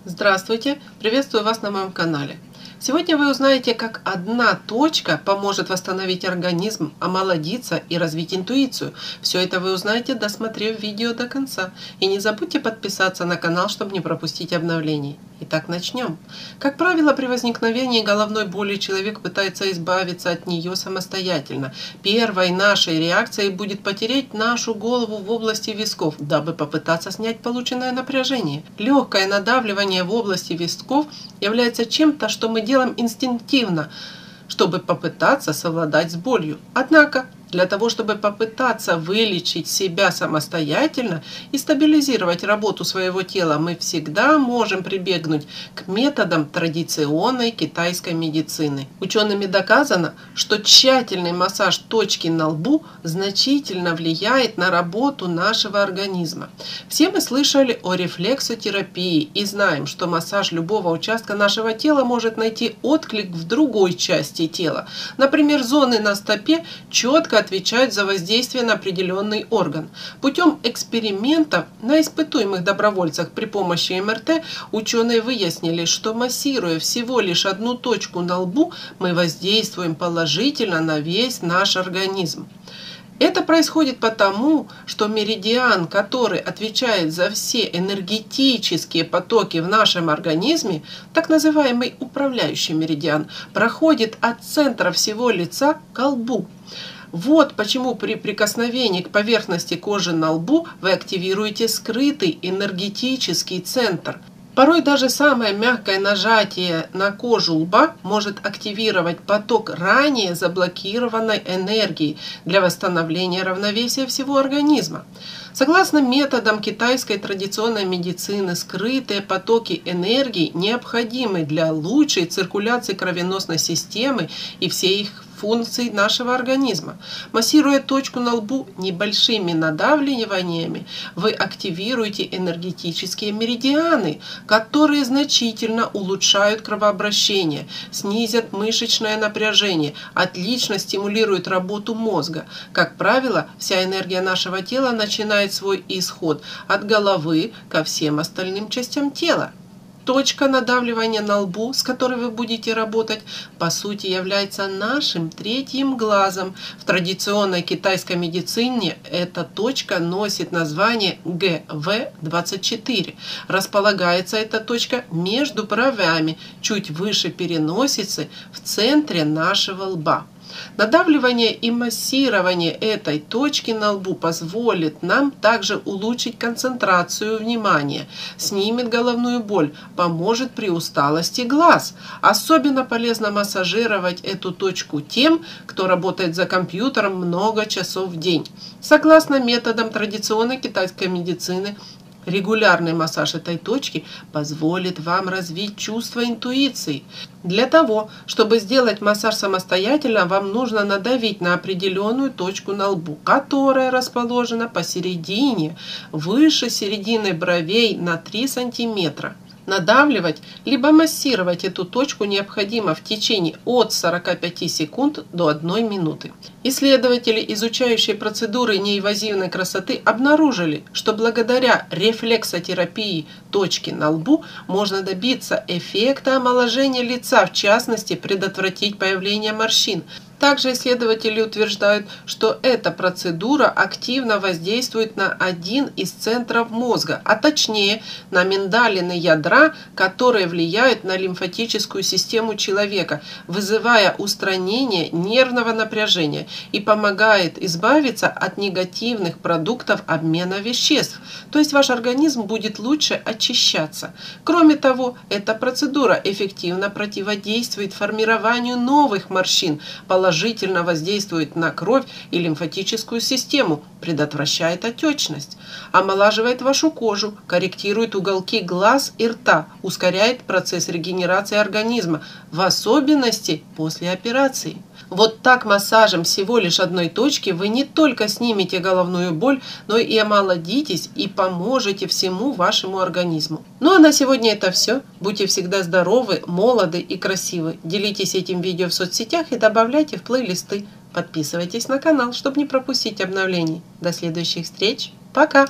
Здравствуйте! Приветствую вас на моем канале. Сегодня вы узнаете, как одна точка поможет восстановить организм, омолодиться и развить интуицию. Все это вы узнаете, досмотрев видео до конца. И не забудьте подписаться на канал, чтобы не пропустить обновлений. Итак, начнем. Как правило, при возникновении головной боли человек пытается избавиться от нее самостоятельно. Первой нашей реакцией будет потереть нашу голову в области висков, дабы попытаться снять полученное напряжение. Легкое надавливание в области висков является чем-то, что мы делаем инстинктивно, чтобы попытаться совладать с болью. Однако, для того, чтобы попытаться вылечить себя самостоятельно и стабилизировать работу своего тела, мы всегда можем прибегнуть к методам традиционной китайской медицины. Учеными доказано, что тщательный массаж точки на лбу значительно влияет на работу нашего организма. Все мы слышали о рефлексотерапии и знаем, что массаж любого участка нашего тела может найти отклик в другой части тела. Например, зоны на стопе четко отвечают за воздействие на определенный орган. Путем экспериментов на испытуемых добровольцах при помощи МРТ ученые выяснили, что массируя всего лишь одну точку на лбу, мы воздействуем положительно на весь наш организм. Это происходит потому, что меридиан, который отвечает за все энергетические потоки в нашем организме, так называемый управляющий меридиан, проходит от центра всего лица к лбу. Вот почему при прикосновении к поверхности кожи на лбу вы активируете скрытый энергетический центр. Порой даже самое мягкое нажатие на кожу лба может активировать поток ранее заблокированной энергии для восстановления равновесия всего организма. Согласно методам китайской традиционной медицины, скрытые потоки энергии необходимы для лучшей циркуляции кровеносной системы и всей их функций нашего организма. Массируя точку на лбу небольшими надавливаниями, вы активируете энергетические меридианы, которые значительно улучшают кровообращение, снизят мышечное напряжение, отлично стимулируют работу мозга. Как правило, вся энергия нашего тела начинает свой исход от головы ко всем остальным частям тела. Точка надавливания на лбу, с которой вы будете работать, по сути является нашим третьим глазом. В традиционной китайской медицине эта точка носит название ГВ-24. Располагается эта точка между бровями, чуть выше переносицы, в центре нашего лба. Надавливание и массирование этой точки на лбу позволит нам также улучшить концентрацию внимания, снимет головную боль, поможет при усталости глаз. Особенно полезно массажировать эту точку тем, кто работает за компьютером много часов в день. Согласно методам традиционной китайской медицины, регулярный массаж этой точки позволит вам развить чувство интуиции. Для того, чтобы сделать массаж самостоятельно, вам нужно надавить на определенную точку на лбу, которая расположена посередине, выше середины бровей на 3 сантиметра. Надавливать либо массировать эту точку необходимо в течение от 45 секунд до 1 минуты. Исследователи, изучающие процедуры неинвазивной красоты, обнаружили, что благодаря рефлексотерапии точки на лбу можно добиться эффекта омоложения лица, в частности, предотвратить появление морщин. Также исследователи утверждают, что эта процедура активно воздействует на один из центров мозга, а точнее на миндалины ядра, которые влияют на лимфатическую систему человека, вызывая устранение нервного напряжения и помогает избавиться от негативных продуктов обмена веществ. То есть ваш организм будет лучше очищаться. Кроме того, эта процедура эффективно противодействует формированию новых морщин, положительно воздействует на кровь и лимфатическую систему, предотвращает отечность, омолаживает вашу кожу, корректирует уголки глаз и рта, ускоряет процесс регенерации организма, в особенности после операции. Вот так массажем всего лишь одной точки вы не только снимете головную боль, но и омолодитесь и поможете всему вашему организму. Ну а на сегодня это все. Будьте всегда здоровы, молоды и красивы. Делитесь этим видео в соцсетях и добавляйте в плейлисты. Подписывайтесь на канал, чтобы не пропустить обновлений. До следующих встреч. Пока!